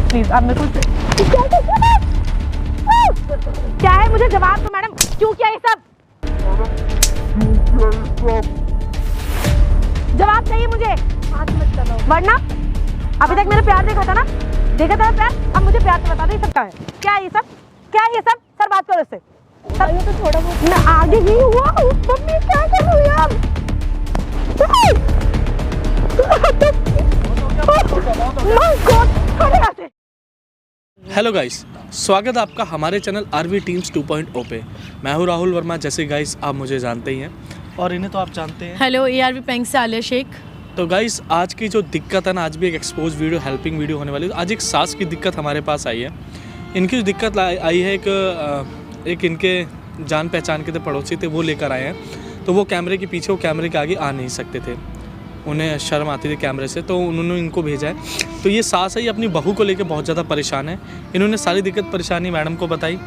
Please आप मेरे को क्या है, मुझे जवाब दो मैडम, क्यों किया ये सब? जवाब चाहिए मुझे, हाथ मत चलाओ वरना अभी तक मेरा प्यार देखा था ना, देखा था प्यार, अब मुझे प्यार से बता दो ये सब क्या है? क्या है ये सब? क्या है ये सब? सर बात करो इससे। ये तो थोड़ा बहुत ना आगे ही हुआ। मम्मी क्या कर रही हो यार? हेलो गाइस, स्वागत है आपका हमारे चैनल आरवी टीम्स 2.0 पे। मैं हूँ राहुल वर्मा, जैसे गाइस आप मुझे जानते ही हैं और इन्हें तो आप जानते हैं। हेलो, ARV बैंक से आलिया शेख। तो गाइस आज की जो दिक्कत है ना, आज भी एक एक्सपोज वीडियो, हेल्पिंग वीडियो होने वाली है। आज एक सास की दिक्कत हमारे पास आई है। इनकी जो दिक्कत आई है एक इनके जान पहचान के थे, पड़ोसी थे, वो लेकर आए हैं। तो वो कैमरे के पीछे, वो कैमरे के आगे आ नहीं सकते थे, उन्हें शर्म आती थी कैमरे से, तो उन्होंने इनको भेजा है। तो ये सास है, ये अपनी बहू को लेकर बहुत ज़्यादा परेशान है। इन्होंने सारी दिक्कत परेशानी मैडम को बताई,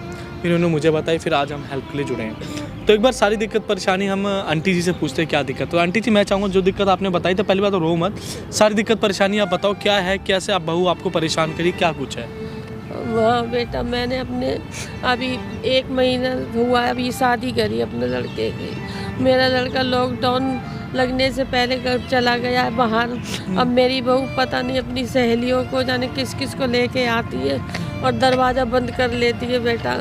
इन्होंने मुझे बताई, फिर आज हम हेल्प के लिए जुड़े हैं। तो एक बार सारी दिक्कत परेशानी हम आंटी जी से पूछते हैं क्या दिक्कत। तो आंटी जी मैं चाहूँगा जो दिक्कत आपने बताई, तो पहली बात तो रो मत, सारी दिक्कत परेशानी आप बताओ क्या है, कैसे आप बहू आपको परेशान करी, क्या कुछ है? वाह बेटा, मैंने अपने अभी 1 महीना हुआ है अभी शादी करी अपने लड़के की। मेरा लड़का लॉकडाउन लगने से पहले घर चला गया है बाहर। अब मेरी बहू पता नहीं अपनी सहेलियों को जाने किस किस को लेके आती है और दरवाज़ा बंद कर लेती है बेटा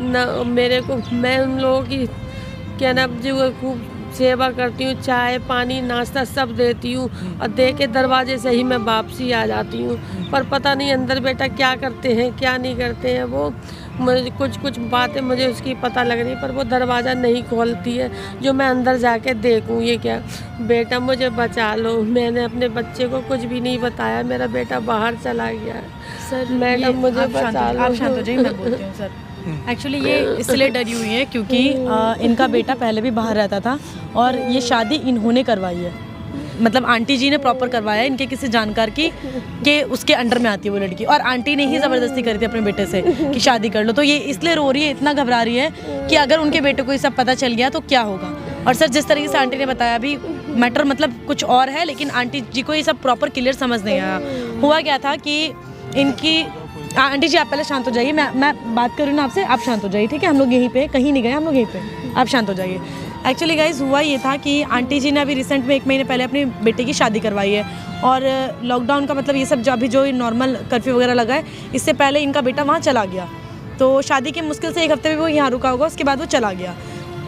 ना मेरे को। मैं उन लोगों की क्या नाम जी वो खूब सेवा करती हूँ, चाय पानी नाश्ता सब देती हूँ और दे के दरवाजे से ही मैं वापसी आ जाती हूँ। पर पता नहीं अंदर बेटा क्या करते हैं क्या नहीं करते हैं। वो मुझे कुछ बातें मुझे उसकी पता लग रही, पर वो दरवाज़ा नहीं खोलती है जो मैं अंदर जाके देखूँ। ये क्या बेटा, मुझे बचा लो। मैंने अपने बच्चे को कुछ भी नहीं बताया, मेरा बेटा बाहर चला गया। सर मैडम मुझे बचा लो। आप शांत हो जाइए, मैं बोलती हूँ सर। एक्चुअली ये इसलिए डरी हुई है क्योंकि इनका बेटा पहले भी बाहर रहता था और ये शादी इन्होंने करवाई है, मतलब आंटी जी ने प्रॉपर करवाया है इनके किसी जानकार की कि उसके अंडर में आती है वो लड़की, और आंटी ने ही ज़बरदस्ती करी थी अपने बेटे से कि शादी कर लो। तो ये इसलिए रो रही है, इतना घबरा रही है कि अगर उनके बेटे को ये सब पता चल गया तो क्या होगा। और सर जिस तरीके से आंटी ने बताया अभी मैटर मतलब कुछ और है, लेकिन आंटी जी को ये सब प्रॉपर क्लियर समझ नहीं आया। हुआ क्या था कि इनकी आंटी जी आप पहले शांत हो जाइए, मैं बात कर रही हूँ ना आपसे, आप शांत हो जाइए ठीक है। हम लोग यहीं पे कहीं नहीं गए, हम लोग यहीं पे, आप शांत हो जाइए। एक्चुअली गाइज हुआ ये था कि आंटी जी ने अभी रिसेंट में 1 महीने पहले अपने बेटे की शादी करवाई है और लॉकडाउन का मतलब ये सब जो अभी जो नॉर्मल कर्फ्यू वगैरह लगा है, इससे पहले इनका बेटा वहाँ चला गया। तो शादी के मुश्किल से 1 हफ्ते में वो यहाँ रुका होगा, उसके बाद वो चला गया।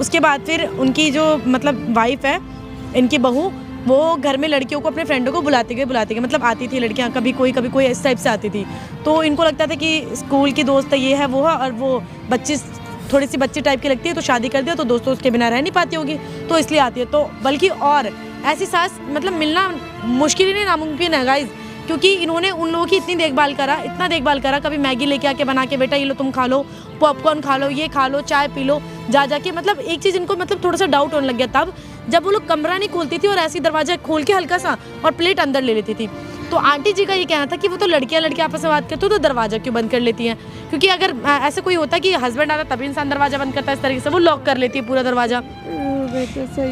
उसके बाद फिर उनकी जो मतलब वाइफ है, इनकी बहू, वो घर में लड़कियों को अपने फ्रेंडों को बुलाते गए मतलब आती थी लड़कियां, कभी कोई इस टाइप से आती थी। तो इनको लगता था कि स्कूल की दोस्त है, ये है वो है, और वो बच्ची थोड़ी सी बच्ची टाइप की लगती है, तो शादी कर दिया तो दोस्तों उसके बिना रह नहीं पाती होगी, तो इसलिए आती है। तो बल्कि और ऐसी सास मतलब मिलना मुश्किल ही नहीं, नामुमकिन है गाइज, क्योंकि इन्होंने उन लोगों की इतनी देखभाल करा, कभी मैगी लेके आके बना के, बेटा ये लो तुम खा लो, पॉपकॉर्न खा लो, ये खा लो, चाय पी लो, जा के मतलब एक चीज़ इनको मतलब थोड़ा सा डाउट होने लग गया तब जब वो लोग कमरा नहीं खोलती थी और ऐसी दरवाजा खोल के हल्का सा और प्लेट अंदर ले लेती थी। तो आंटी जी का ये कहना था कि वो तो लड़कियां आपस में बात करते हो तो दरवाजा क्यों बंद कर लेती हैं, क्योंकि अगर ऐसे कोई होता कि हस्बैंड आता तभी इंसान दरवाजा बंद करता है, इस तरीके से वो लॉक कर लेती है पूरा दरवाजा।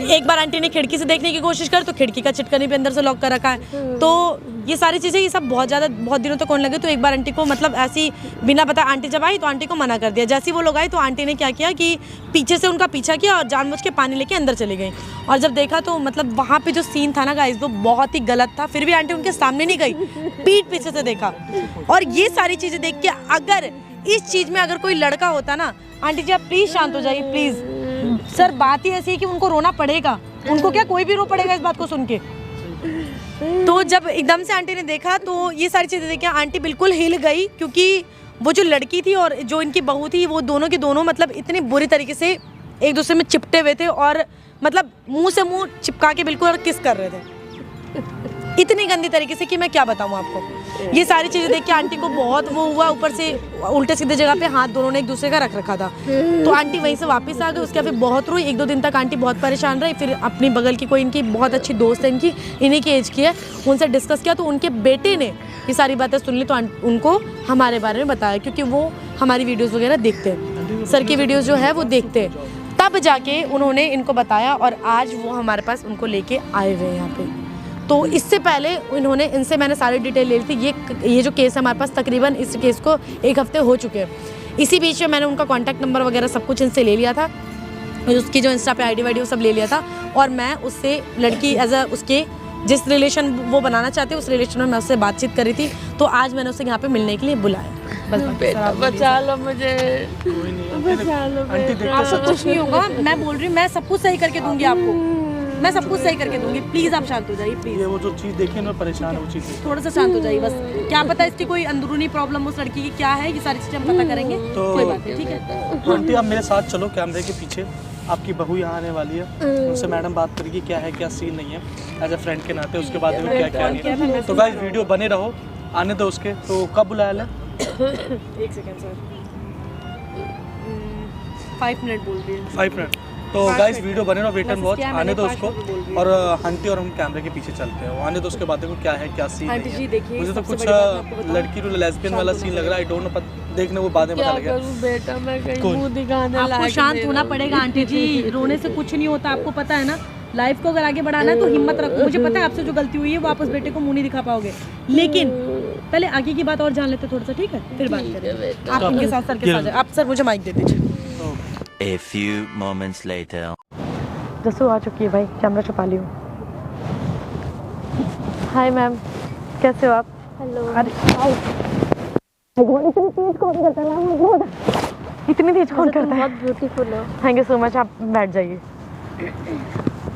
एक बार आंटी ने खिड़की से देखने की कोशिश कर तो खिड़की का चिटकनी भी अंदर से लॉक कर रखा है। तो ये सारी चीज़ें ये सब बहुत दिनों तक होने लगे। तो एक बार आंटी को मतलब ऐसी बिना बताए आंटी जब आई तो आंटी को मना कर दिया। जैसे ही वो लोग आए तो आंटी ने क्या किया कि पीछे से उनका पीछा किया और जानबूझ के पानी लेके अंदर चली गई। और जब देखा तो मतलब वहाँ पे जो सीन था ना गाइस, वो बहुत ही गलत था। फिर भी आंटी उनके सामने नहीं गई, पीठ पीछे से देखा। और ये सारी चीज़ें देख के अगर इस चीज़ में अगर कोई लड़का होता ना, आंटी जी आप प्लीज़ शांत हो जाइए प्लीज़। सर बात ही ऐसी है कि उनको रोना पड़ेगा, उनको क्या कोई भी रो पड़ेगा इस बात को सुन के। तो जब एकदम से आंटी ने देखा तो ये सारी चीज़ें देखी, आंटी बिल्कुल हिल गई, क्योंकि वो जो लड़की थी और जो इनकी बहू थी वो दोनों के दोनों मतलब इतनी बुरी तरीके से एक दूसरे में चिपटे हुए थे और मतलब मुंह से मुंह चिपका के बिल्कुल और किस कर रहे थे, इतनी गंदी तरीके से कि मैं क्या बताऊँ आपको। ये सारी चीज़ें देख के आंटी को बहुत वो हुआ, ऊपर से उल्टे सीधे जगह पे हाथ दोनों ने एक दूसरे का रख रखा था। तो आंटी वहीं से वापस आ गई। उसके बाद फिर बहुत रोई, 1-2 दिन तक आंटी बहुत परेशान रही। फिर अपनी बगल की कोई इनकी बहुत अच्छी दोस्त है, इनकी इन्हीं की एज की है, उनसे डिस्कस किया तो उनके बेटे ने ये सारी बातें सुन ली। तो उनको हमारे बारे में बताया, क्योंकि वो हमारी वीडियोज़ वगैरह देखते हैं, सर की वीडियोज़ जो है वो देखते हैं। तब जाके उन्होंने इनको बताया और आज वो हमारे पास उनको लेके आए हुए हैं यहाँ पे। तो इससे पहले इन्होंने इनसे मैंने सारी डिटेल ले ली थी। ये जो केस है हमारे पास, तकरीबन इस केस को 1 हफ्ते हो चुके हैं। इसी बीच में मैंने उनका कॉन्टैक्ट नंबर वगैरह सब कुछ इनसे ले लिया था, उसकी जो इंस्टा पे आईडी वाईडी वो सब ले लिया था, और मैं उससे लड़की एज अ उसके जिस रिलेशन वो बनाना चाहते उस रिलेशन में मैं उससे बातचीत करी थी। तो आज मैंने उसे यहाँ पे मिलने के लिए बुलाया। बस बेटा बचा लो मुझे, बचा लो बेटा। आपसे कुछ नहीं होगा, मैं बोल रही हूँ, मैं सब कुछ सही करके दूंगी आपको, मैं सब कुछ सही करके दूंगी। प्लीज आप शांत हो जाइए, प्लीज। ये वो जो चीज़ देखी ना परेशान है वो चीज़। थोड़ा सा शांत हो जाइए बस। क्या पता इसकी कोई अंदरूनी प्रॉब्लम उस लड़की की क्या है, ये सारी चीजें हम पता करेंगे। तो कोई बात नहीं, ठीक है। आंटी आप मेरे साथ चलो कैमरे के पीछे, आपकी बहू यहाँ आने वाली है, उनसे मैडम बात करेगी क्या है क्या सीन नहीं है एज ए फ्रेंड के नाते, उसके बाद में क्या क्या नहीं है। तो गाइस वीडियो बने रहो, आने दो उसके। तो कब बुलाया ले? 1 सेकंड सर, 5 मिनट बोल रही है। 5 मिनट। तो गाइस वीडियो बने रहो, वेट एंड वॉच। आने दो उसको, और आंटी और हम कैमरे के पीछे चलते हैं। आने दो उसके बाद देखो क्या है क्या सीन आंटी जी देखिए, मुझे तो सबसे कुछ बड़ी बात मैं आपको बताऊं? लड़की रो लेस्बियन वाला सीन लग रहा है। आई डोंट नो, देखने वो बाद में पता क्या लगेगा। करूं बेटा, मैं कहीं कौन? मुंह दिखाने आपको लायक शांत नहीं होना रहूं। पड़ेगा आंटी जी, रोने से कुछ नहीं होता, आपको पता है ना। लाइफ को अगर आगे बढ़ाना है तो हिम्मत रखो। मुझे पता है आपसे जो गलती हुई है वो आप उस बेटे को मुंह नहीं दिखा पाओगे, लेकिन पहले आगे की बात और जान लेते थोड़ा सा, ठीक है? फिर बात करेंगे। आप इनके साथ सर के साथ जाइए। आप सर मुझे माइक दे दीजिए। A few moments later. जसू आ चुकी है भाई, कैमरा छुपा ली हूँ। हाय मैम, कैसे हो आप? हेलो। अरे इतनी तेज कौन करता है मैम? इतनी तेज कौन करता है? बहुत ब्यूटीफुल हो। थैंक यू सो मच, आप बैठ जाइए।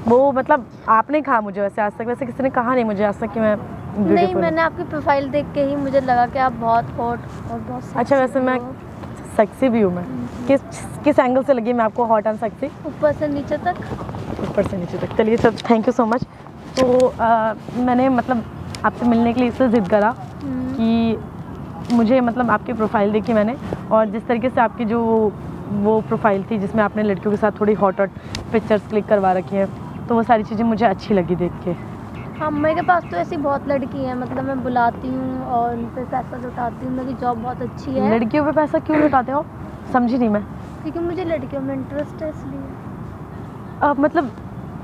वो मतलब आपने कहा मुझे, वैसे आज तक वैसे किसी ने कहा नहीं मुझे आज तक कि मैं नहीं, beautiful मैंने आपकी प्रोफाइल देख के ही मुझे लगा कि आप बहुत हॉट और बहुत हूँ। अच्छा वैसे मैं सेक्सी भी हूँ। मैं किस एंगल से लगी मैं आपको हॉट एंड सेक्सी? ऊपर से नीचे तक। ऊपर से नीचे तक। चलिए sir, thank you so much. तो मैंने मतलब आपसे मिलने के लिए इसलिए ज़िद करा कि मुझे मतलब आपकी प्रोफाइल देखी मैंने, और जिस तरीके से आपकी जो वो प्रोफाइल थी जिसमें आपने लड़कियों के साथ थोड़ी हॉट पिक्चर्स क्लिक करवा रखी हैं, तो वो सारी चीज़ें मुझे अच्छी लगी देख के। हाँ, मेरे पास तो ऐसी बहुत लड़की हैं, मतलब मैं बुलाती हूँ और उन पर पैसा लुटाती हूँ। मेरी जॉब बहुत अच्छी है। लड़कियों पे पैसा क्यों लुटाते हो? समझी नहीं मैं। क्योंकि मुझे लड़कियों में इंटरेस्ट है, इसलिए। मतलब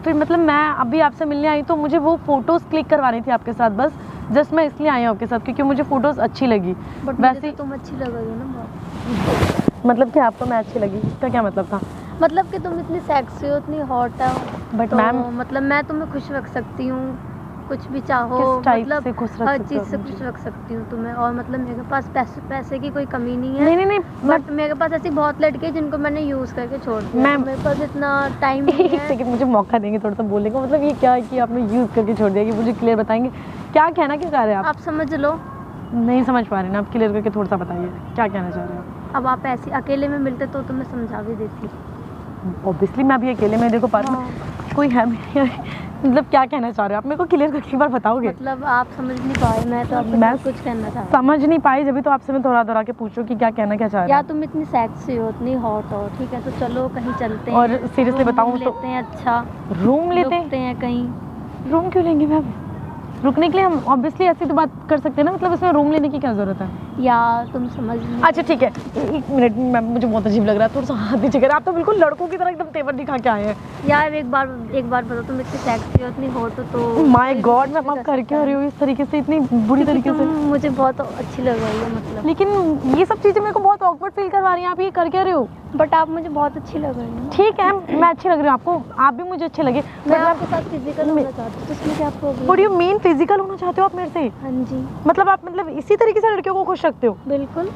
फिर मतलब मैं अभी आपसे मिलने आई तो मुझे वो फ़ोटोज़ क्लिक करवानी थी आपके साथ, बस जस्ट मैं इसलिए आई हूँ आपके साथ क्योंकि मुझे फ़ोटोज़ अच्छी लगी। बट वैसे तो तुम अच्छी लग रही हो ना बहुत। मतलब कि आपको मैं अच्छी लगी, इसका क्या मतलब था? मतलब कि तुम इतनी सेक्सी हो, इतनी हॉट हो, बट तो मैम मतलब मैं तुम्हें खुश रख सकती हूँ, कुछ भी चाहो, किस टाइप मतलब से खुश रख हर सकते हो चीज़ से मुझे? खुश रख सकती हूँ तुम्हें। और मतलब मेरे पास पैसे की कोई कमी नहीं है। नहीं नहीं बट मेरे पास ऐसी बहुत लड़की है जिनको मैंने यूज़ करके छोड़ दिया। मैम, मेरे पास इतना टाइम नहीं एक है। सेकंड मुझे मौका देंगे थोड़ा सा बोलने का? मतलब ये क्या है कि आपने यूज़ करके छोड़ दिया, कि मुझे क्लियर बताएंगे क्या कहना क्या चाह रहे हैं आप? आप समझ लो। नहीं समझ पा रहे ना आप, क्लियर करके थोड़ा सा बताइए क्या कहना चाह रहे हैं अब आप ऐसे अकेले में मिलते तो मैं समझा भी देती। आप? ऑब्वियसली मैं अभी अकेले में देखो पार्क में कोई है भी नहीं। मतलब क्या कहना चाह रहे हो आप? मेरे को क्लियर करके एक बार बताओगे? मतलब आप समझ नहीं पाए, मैं तो आपको मैं बहुत कुछ कहना चाह रही समझ नहीं पाई, जब भी तो आपसे मैं दोहरा के पूछूं कि क्या कहना क्या चाह हूँ। रहे या हैं। तुम इतनी सेक्सी हो, इतनी हॉट हो, ठीक है, तो चलो कहीं चलते हैं। और seriously रूम बताऊं तो- लेते हैं, अच्छा रूम लेते रुकते हैं कहीं। रूम क्यों लेंगे मैम? रुकने के लिए हम ऑब्वियसली ऐसी तो बात कर सकते हैं ना, मतलब इसमें रूम लेने की क्या जरूरत है? या तुम समझ नहीं। अच्छा ठीक है, 1 मिनट मैम, मुझे बहुत अजीब लग रहा है, थोड़ा सा हाथ नीचे कर। आप तो बिल्कुल लड़कों की तरह एकदम तेवर दिखा के आए हैं। यार एक बार बताओ, तुम इतनी सेक्सी हो, इतनी हॉट हो, तो माय गॉड मैम, आप कर क्यों रही हो इस तरीके से, इतनी बुरी तरीके तुम से? मुझे बहुत अच्छी लग रही हो मतलब। लेकिन ये सब चीजें मेरे को बहुत ऑकवर्ड फील करवा रही हैं। आप ये कर क्या रहे हो? बट आप मुझे बहुत अच्छी लग रही हो। ठीक है, मैं अच्छी लग रही हूँ आपको, आप भी मुझे अच्छे लगे। मैं आपके साथ फिजिकल होना चाहती हूँ, तो इसमें क्या problem? What do you mean physical होना चाहते हो आप मेरे से? हाँ जी मतलब आप मतलब इसी तरीके से लड़कियों को खुश रखते हो? बिल्कुल।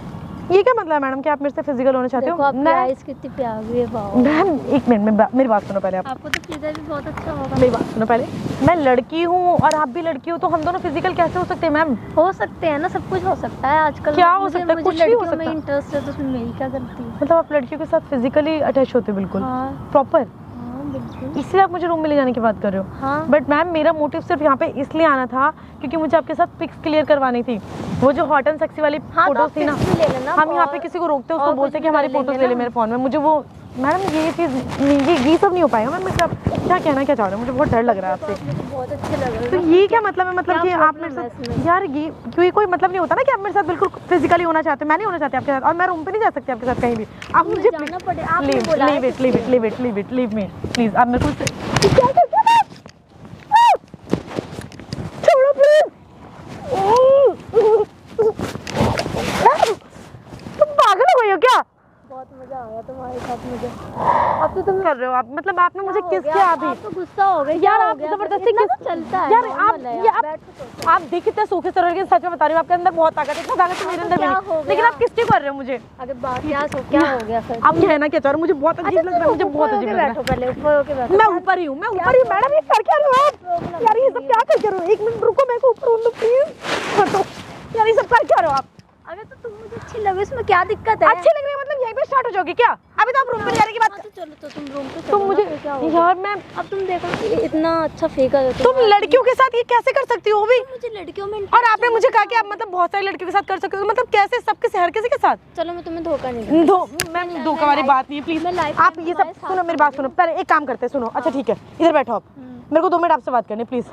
ये क्या मतलब है मैडम कि आप मेरे से फिजिकल होना चाहते देखो हो? आपकी आईज कितनी प्यारी है, वाओ। मैम 1 मिनट, मेरी बात सुनो पहले। आप आपको तो फिगर भी बहुत अच्छा होगा। मेरी बात सुनो पहले। मैं लड़की हूँ और आप भी लड़की हो, तो हम दोनों फिजिकल कैसे हो सकते हैं मैम? हो सकते हैं ना, सब कुछ हो सकता है आजकल। क्या हो मुझे- सकता है? मुझे कुछ भी हो लड़कियों में सकता है। इंटरेस्ट है, तो उसमें मेरी क्या गलती है? मतलब आप लड़कियों के साथ फिजिकली अटैच होते हो बिल्कुल हाँ प्रॉपर, हाँ बिल्कुल। इसलिए आप मुझे रूम में ले जाने की बात कर रहे हो? हाँ बट मैम मेरा मोटिव सिर्फ यहाँ पे इसलिए आना था क्योंकि मुझे आपके साथ पिक्स क्लियर करवानी थी, वो जो हॉट एंड सेक्सी वाली हाँ, तो फोटोज आप थी ना। pics भी ले लेना। हम यहाँ पे और- किसी को रोकते हैं, और उसको कुछ बोलते हैं कि भी हमारी कर फोटोज लेंगे ले ले ना। मेरे फोन में। मुझे वो मैडम ये चीज़ ये सब नहीं हो पाएगा मैम। मैं क्या कहना क्या चाह रहे हो? मुझे बहुत डर लग रहा है तो आपसे। आप मुझे बहुत अच्छे लग रहे तो हो। ये क्या मतलब है? मतलब क्या कि आप मेरे problem है साथ इसमें? यार ये क्यों, कोई मतलब नहीं होता ना कि आप मेरे साथ बिल्कुल फिजिकली होना चाहते हो। मैं नहीं होना चाहती आपके साथ, और मैं रूम पे नहीं जा सकती आपके साथ कहीं भी। आप मुझे मुझे जाना पड़े, आपने बोला है लीव मी प्लीज। आप मेरे को कर रहे हो आप? मतलब आपने मुझे किस किया अभी? आप तो गुस्सा हो गए यार आप जबरदस्ती किस चलता है यार normal है, आप देख कितने सूखे सर के, सच में बता रही हूँ आपके अंदर बहुत ताकत है, इतना ताकत तो मेरे अंदर भी क्या हो नहीं, लेकिन आप किस लिए कर रहे हो मुझे? अगर बात क्या हो गया फिर? आप कहना क्या चाह रहे हो? मुझे बहुत अजीब लग रहा है, मुझे बहुत अजीब लग रहा बैठो पहले, ऊपर होके बैठो। है। मैं ऊपर ही हूँ मैडम, ये कर क्या रहे हो आप? यार ये सब क्या कर रहे हो? एक मिनट रुको, मैं ऊपर हूँ तो प्लीज हटो। यार ये सब कर क्या रहे हो आप? अगर तो तुम मुझे अच्छी लगे, इसमें क्या दिक्कत है? अच्छी लग रही है मतलब यहीं पे स्टार्ट हो जाओगी क्या? अभी तो आप रूम पे जाने की बात हाँ, तो चलो तो तुम रूम पे तुम चलो मुझे ना, फिर क्या होगा? यार मैं अब तुम देखो कि इतना अच्छा फेंका है तुम लड़कियों के साथ ये कैसे कर सकती हो वो भी? मुझे लड़कियों में और आपने मुझे कहा कि आप मतलब बहुत सारी लड़कियों के साथ कर सकते हो, मतलब कैसे? सबके हर किसी के साथ? चलो मैं तुम्हें धोखा नहीं दूंगी। मैम धोखा वाली बात नहीं है प्लीज। मैं life आप में ये सब तुम्हारे साथ सुनो, मेरी बात सुनो, पहले एक काम करते हैं, सुनो। अच्छा ठीक है, इधर बैठो आप, मेरे को 2 मिनट आपसे बात करनी है please,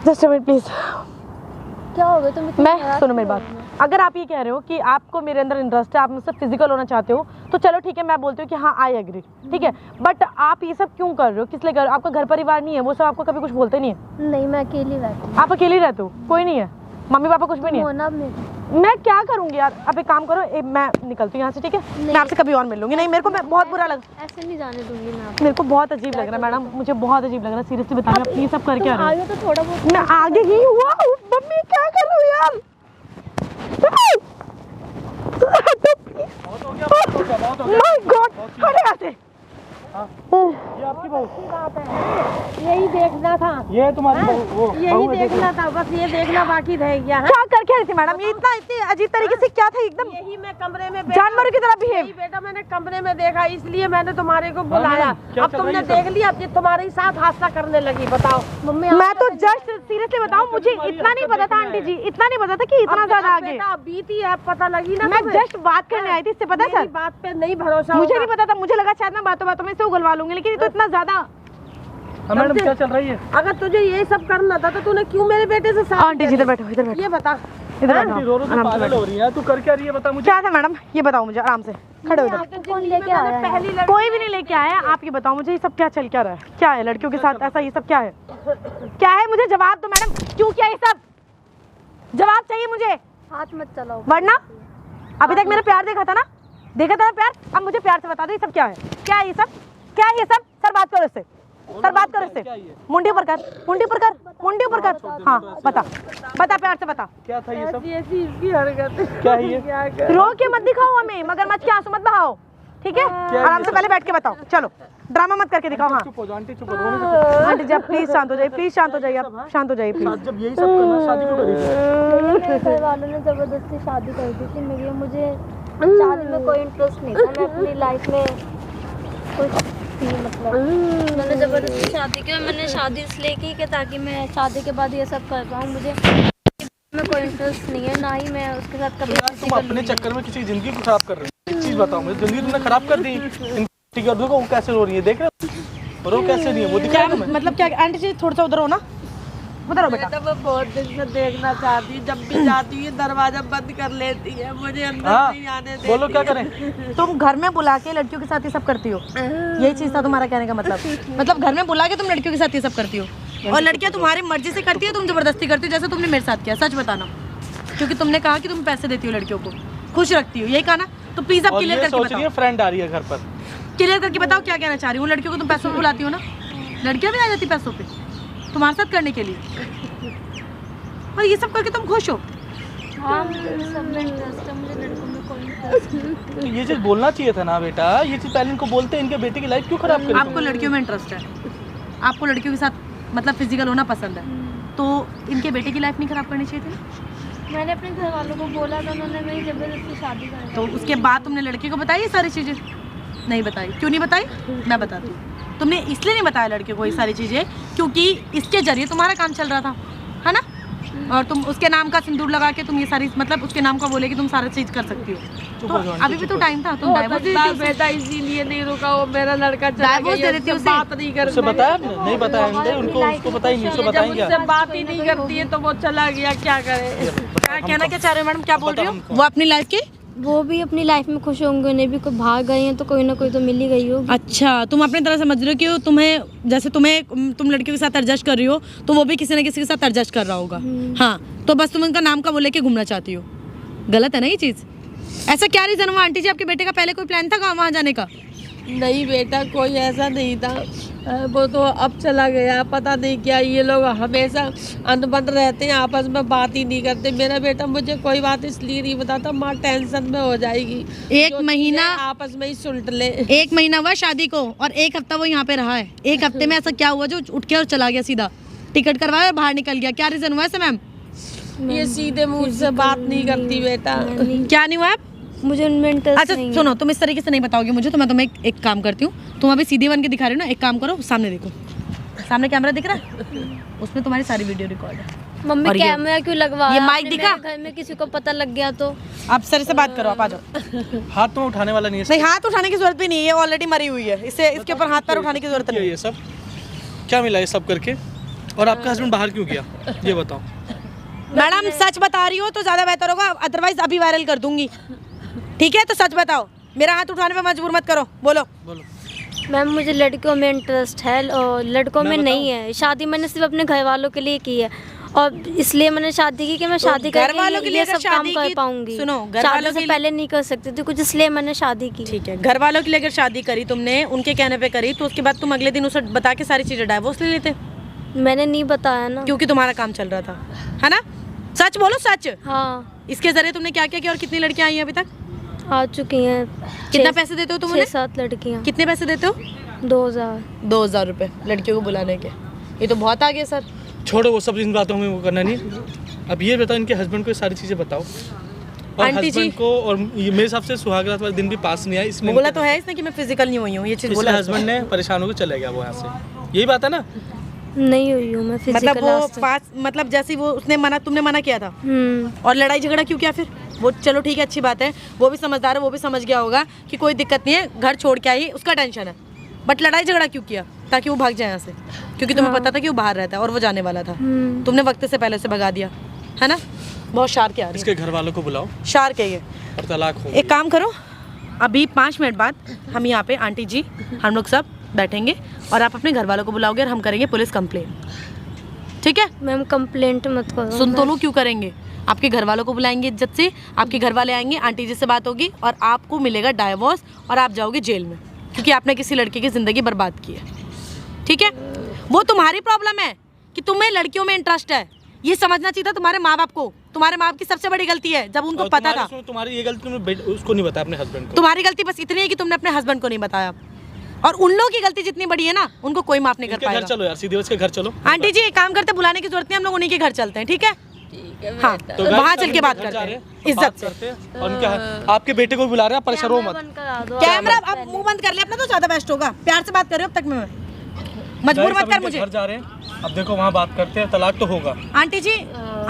just a minute please. क्या हो गया तुम इतनी मैं नाराज सुनो मेरी क्यों बात, हो? अगर आप ये कह रहे हो कि आपको मेरे अंदर इंटरेस्ट है, आप मुझसे फिजिकल होना चाहते हो, तो चलो ठीक है, मैं बोलती हूँ कि हाँ आई एग्री, ठीक है। बट आप ये सब क्यों कर रहे हो? किस लिए कर रहे हो? आपका घर परिवार नहीं है? वो सब आपको कभी कुछ बोलते नहीं है? नहीं, मैं अकेली रहती हूँ। आप अकेले रहते हो? कोई नहीं है? मम्मी पापा कुछ भी नहीं है? होना मैं क्या करूंगी यार? अब एक काम करो, मैं निकलती हूँ यहाँ से, ठीक है? मैं आपसे कभी और मिल लूंगी। नहीं, मेरे को मैं बहुत बुरा लगा, ऐसे नहीं जाने दूंगी मैं आपको। मेरे को बहुत अजीब लग रहा है मैडम, मुझे बहुत अजीब लग रहा है, सीरियसली बताइए आप ये सब करके आ रहे आगे तो थोड़ा बहुत हो? मैं आगे ही हुआ हूँ मम्मी, क्या कर रहे हो यार? माय गॉड, हट यहाँ से। ये आपकी बहू, यही देखना था, ये तुम्हारी बहू, यही देखना था, बस ये देखना बाकी रह गया। क्या करके आ रही थी मैडम? ये इतनी अजीब तरीके से क्या था? एकदम यही मैं कमरे में जानवरों की तरह बिहेव। यही बेटा मैंने कमरे में देखा, इसलिए मैंने तुम्हारे को बुलाया। क्या अब चल रहा है तुमने ये सब? देख लिया, अब ये तुम्हारे साथ हादसा करने लगी। बताओ मम्मी मैं तो जस्ट सीरियसली बताऊं, मुझे इतना नहीं पता था आंटी जी, इतना नहीं पता था कि इतना ज्यादा आगे। बेटा बीती है, पता लगी ना मैं तुम्हें? जस्ट बात करने आई थी, इससे पता है मेरी सर? बात पे नहीं भरोसा मुझे होगा। नहीं पता था, मुझे लगा शायद मैं बातों बातों में इसे उगलवा लूंगी, लेकिन ये तो इतना ज्यादा। मैडम क्या चल रही है? अगर तुझे ये सब करना था तो तूने क्यों मेरे बेटे से शादी आंटी जी इधर बैठो, इधर बैठो, ये बता। इधर रो रो बैठो, के आराम से पागल बैठो। हो रही है, तू कर क्या रही है बता मुझे। क्या था मैडम ये बताओ मुझे, आराम से खड़े हो जाओ। कौन लेके आया है? पहली लड़की कोई भी नहीं लेके आया, आप ये बताओ मुझे ये सब क्या चल क्या रहा है? क्या है लड़कियों के साथ ऐसा? ये सब क्या है? क्या है? मुझे जवाब दो मैडम, क्यों किया ये सब? जवाब चाहिए मुझे, हाथ मत चलाओ। वरना अभी तक मेरा प्यार देखा था ना, देखा था ना प्यार, अब मुझे प्यार से बता दो ये सब क्या है? क्या है ये सब? क्या है ये सब? सर बात करो इससे, सर बात करो इससे, मुंडी ऊपर कर, मुंडी ऊपर कर, मुंडी ऊपर कर। हाँ बता, बता प्यार से बता। क्या था ये सब? ऐसी इसकी हरकत क्या है ये? क्या कर रो के मत दिखाओ हमें, मगरमच्छ के आंसू मत बहाओ, ठीक है? आराम से पहले बैठ के बताओ, चलो ड्रामा मत करके दिखाओ। हाँ चुप हो जाओ आंटी, चुप हो जाओ, रोने से आंटी जी आप प्लीज शांत हो जाइए, प्लीज शांत हो जाइए, आप शांत हो जाइए प्लीज। चुप। जब यही सब करना, शादी क्यों करी थी? मेरे घर वालों ने जबरदस्ती शादी कर दी थी मेरी, मुझे शादी में कोई इंटरेस्ट नहीं था। मैं अपनी लाइफ में कुछ थी, मतलब मैंने जबरदस्ती शादी की, और मैंने शादी इसलिए की कि ताकि मैं शादी के बाद ये सब कर पाऊँ। मुझे में कोई इंटरेस्ट नहीं है, ना ही मैं उसके साथ कभी यार तुम अपने चक्कर में किसी की जिंदगी को खराब कर रहे हो। एक चीज बताओ मुझे, जिंदगी तुमने खराब कर दी। ठीक है, देखो वो कैसे रो रही है, देख रहे हो? रो कैसे रही है वो, दिखा तुम्हें? मतलब क्या आंटी जी थोड़ा सा उधर हो ना, उधर हो बेटा। मैं बहुत दिन से देखना चाहती हूँ, जब भी जाती हूँ ये दरवाजा बंद कर लेती है, मुझे अंदर हाँ, नहीं आने देती। बोलो क्या करें? तुम घर में बुला के लड़कियों के साथ ये सब करती हो, यही चीज था तुम्हारा कहने का मतलब घर में बुला के तुम लड़कियों के साथ ये सब करती हो, और लड़कियां तुम्हारी मर्जी से करती है, तुम जबरदस्ती करती हो, जैसे तुमने मेरे साथ किया। सच बताना, क्योंकि तुमने कहा कि तुम पैसे देती हो लड़कियों को, खुश रखती हो, यही कहा ना? तो प्लीज अब और क्लियर ये करके सोच रही है बताओ, फ्रेंड आ रही है घर पर। क्लियर करके बताओ क्या कहना चाह रही हूँ। लड़कियों को तुम पैसों पे बुलाती हो ना, लड़कियां भी आ जाती पैसों पे तुम्हारे साथ करने के लिए, और ये सब करके तुम खुश हो? हाँ, मुझे सब में इंटरेस्ट है, मुझे लड़कों में कोई इंटरेस्ट नहीं। तो ये चीज बोलना चाहिए था ना बेटा, ये चीज पहले इनको बोलते, इनके बेटे की लाइफ क्यों खराब करी आपको लड़कियों में इंटरेस्ट है, आपको लड़कियों के साथ मतलब फिजिकल होना पसंद है, तो इनके बेटे की लाइफ नहीं खराब करनी चाहिए थी? मैंने अपने घर वालों को बोला था, उन्होंने मेरी जबरदस्ती शादी कर दी। तो उसके बाद तुमने लड़के को बताई ये सारी चीज़ें? नहीं बताई। क्यों नहीं बताई? मैं बताती हूँ। तुमने इसलिए नहीं बताया लड़के को ये सारी चीज़ें क्योंकि इसके जरिए तुम्हारा काम चल रहा था, है ना? और तुम उसके नाम का सिंदूर लगा के तुम ये सारी मतलब उसके नाम का बोले कि तुम सारा चीज़ कर सकती हो। तो अभी भी तो टाइम था, तुम डाइवोर्स दे देती हो। बेटा इसीलिए नहीं रुका, वो मेरा लड़का चला डाइवोर्स गया, दे देती उससे उसे। बात नहीं कर उसे बताया आपने? नहीं बताया अंडे, उनको उसको पता ही नहीं, उसको जब बताएंगे उससे बात ही नहीं करती है तो वो चला गया, क्या करे? क्या कहना क्या चाह रहे हो मैडम, क्या बोल रही हो? वो अपनी लाइफ की वो भी अपनी लाइफ में खुश होंगे, उन्हें भी कोई भाग गए हैं तो कोई ना कोई तो मिल ही गई होगी। अच्छा, तुम अपनी तरह समझ रहे हो कि तुम्हें जैसे तुम लड़कियों के साथ एडजस्ट कर रही हो तो वो भी किसी ना किसी के साथ एडजस्ट कर रहा होगा। हाँ, तो बस तुम उनका नाम का वो लेके घूमना चाहती हो। गलत है ना ये चीज़? ऐसा क्या रीज़न हुआ आंटी जी? आपके बेटे का पहले कोई प्लान था वहाँ जाने का? नहीं बेटा, कोई ऐसा नहीं था। वो तो अब चला गया, पता नहीं क्या। ये लोग हमेशा अनबन रहते हैं, आपस में बात ही नहीं करते। मेरा बेटा मुझे कोई बात इसलिए नहीं बताता, माँ टेंशन में हो जाएगी। एक जो महीना चीज़ें आपस में ही सुलट ले। 1 महीना हुआ शादी को और 1 हफ्ता वो यहाँ पे रहा है। 1 हफ्ते में ऐसा क्या हुआ जो उठ के और चला गया सीधा? टिकट करवाया और बाहर निकल गया। क्या रीजन हुआ ऐसे मैम? ये सीधे मुंह से बात नहीं करती बेटा। क्या नहीं हुआ आप? मुझे उनमें इंटरेस्ट अच्छा नहीं है। सुनो, तुम इस तरीके से नहीं बताओगे मुझे, तो मैं तुम्हें एक काम करती हूँ। तुम अभी सीधी बन के दिखा रही हो ना, एक काम करो, सामने देखो, सामने कैमरा दिख रहा है, उसमें तुम्हारी सारी वीडियो रिकॉर्ड है। मम्मी और ये- कैमरा क्यों लगवाया? ये माइक आपने? दिखा? मेरे घर में किसी को पता लग गया तो? आप सर से बात करो, आप आ जाओ। हाथ तो उठाने वाला नहीं है। नहीं, हाथ उठाने की जरूरत भी नहीं है, ये ऑलरेडी मरी हुई है, इससे इसके ऊपर हाथ पैर उठाने की जरूरत क्या नहीं है। ये सब क्या मिला ये सब करके? और आपका हस्बैंड बाहर क्यों गया ये बताओ। मैडम सच बता रही हो तो ज्यादा बेहतर होगा, अदरवाइज अभी वायरल कर दूंगी। ठीक है, तो सच बताओ, मेरा हाथ उठाने पे मजबूर मत करो। बोलो। मैम मुझे लड़कियों में इंटरेस्ट है और लड़कों में नहीं है। शादी मैंने सिर्फ अपने घर वालों के लिए की है और इसलिए मैंने शादी की कि मैं शादी घर करके वालों के लिए ये अगर सब काम शादी कर की- पाऊंगी। सुनो, घर शादी वालों से के लिए- पहले नहीं कर सकती थी कुछ, इसलिए मैंने शादी की। ठीक है, घर वालों के लिए अगर शादी करी तुमने, उनके कहने पे करी, तो उसके बाद तुम अगले दिन उसे बता के सारी चीजें डाइवोर्स ले लेते, मैंने नहीं बताया ना। क्योंकि तुम्हारा काम चल रहा था, है ना? सच बोलो, सच। हाँ, इसके जरिए तुमने क्या क्या किया और कितनी लड़कियां आई हैं अभी तक? आ चुकी हैं। कितना पैसे देते हो तुम उन्हें? 6-7 लड़कियाँ। कितने पैसे देते हो? 2000। 2000 रुपए लड़कियों को बुलाने के। ये तो बहुत आगे सर। छोड़ो वो सब इन बातों में वो करना नहीं। अब ये बताओ, इनके हस्बैंड को ये सारी चीज़ें बताओ। और आंटी जी- हस्बैंड को, और ये मेरे हिसाब से सुहागरात वाला दिन भी पास नहीं आया इसमें। बोला तो है इसने कि मैं फिजिकल नहीं हुई हूँ, ये चीज इसलिए बोला है। हस्बैंड ने परेशान होकर चले गया वो यहाँ से, यही बात है ना। नहीं हुई हूँ मैं फिजिकल। मतलब वो पास, मतलब जैसे ही वो उसने मना, तुमने मना किया था और लड़ाई झगड़ा क्यों किया फिर? वो चलो ठीक है, अच्छी बात है, वो भी समझदार है, वो भी समझ गया होगा कि कोई दिक्कत नहीं है, घर छोड़ के आई, उसका टेंशन है। बट लड़ाई झगड़ा क्यों किया? ताकि वो भाग जाए यहाँ से, क्योंकि तुम्हें पता था कि वो बाहर रहता है और वो जाने वाला था। तुमने वक्त से पहले उसे भगा दिया, है ना? बहुत शार्क है इसके घर वालों को बुलाओ शार्क है ये। और तलाक हो। एक काम करो, अभी 5 मिनट बाद हम यहाँ पे आंटी जी, हम लोग सब बैठेंगे और आप अपने घर वालों को बुलाओगे और हम करेंगे पुलिस कंप्लेन। ठीक है? मैम कंप्लेंट मत करो। सुन तो लो, क्यों करेंगे? आपके घर वालों को बुलाएंगे इज्जत से, आपके घर वाले आएंगे, आंटी जी से बात होगी और आपको मिलेगा डाइवोर्स और आप जाओगे जेल में, क्योंकि आपने किसी लड़के की ज़िंदगी बर्बाद की है। ठीक है? वो तुम्हारी प्रॉब्लम है कि तुम्हें लड़कियों में इंटरेस्ट है, ये समझना चाहिए था तुम्हारे माँ बाप को। तुम्हारे माँ बाप की सबसे बड़ी गलती है, जब उनको और पता था। तुम्हारी ये गलती, तुमने उसको नहीं बताया, अपने हस्बैंड को। तुम्हारी गलती बस इतनी है कि तुमने अपने हस्बैंड को नहीं बताया, और उन लोगों की गलती जितनी बड़ी है ना, उनको कोई माफ नहीं कर इनके घर पाएगा। चलो यार, सीधे उसके घर चलो। आंटी जी एक काम करते, बुलाने की जरूरत नहीं, हम लोग उन्हीं के घर चलते हैं। ठीक है? हाँ, तो guys, वहाँ चल के बात घर करते जा हैं रहे इज्जत बात से। करते हैं। और उनके आपके बेटे को भी बुला रहे हैं, परेशान हो मत। कैमरा अब मुंह बंद कर ले अपना, तो ज्यादा बेस्ट होगा। प्यार से बात कर रहे हो अब तक मैं, मजबूर Guys, मत अब कर इनके मुझे। घर जा रहे हैं, अब देखो वहाँ बात करते हैं, तलाक तो होगा। आंटी जी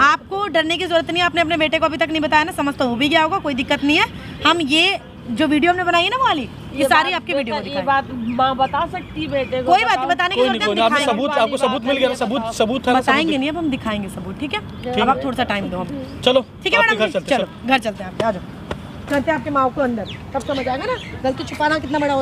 आपको डरने की जरूरत नहीं है, आपने अपने बेटे को अभी तक नहीं बताया ना, समझ तो हो भी गया होगा, कोई दिक्कत नहीं है। हम ये जो वीडियो हमने बनाई है ना वो वाली, ये सारी आपकी वीडियो में ये दिखाएंगे। बात माँ बता सकती बेटे को? कोई बात नहीं, बताने की कोई जरूरत नहीं, नहीं, कोई नहीं, हम आपने दिखाएंगे। सबूत, आपको सबूत मिल गया ना, सबूत है ना, बताएंगे नहीं, अब हम दिखाएंगे सबूत। ठीक है? अब आप थोड़ा सा टाइम दो हम। चलो ठीक है आपके मैडम घर जी? चलते हैं। चलो घर चलते हैं, आप आ जाओ, चलते हैं आपके माँ को अंदर, तब समझ आएगा ना गलती छुपाना कितना बड़ा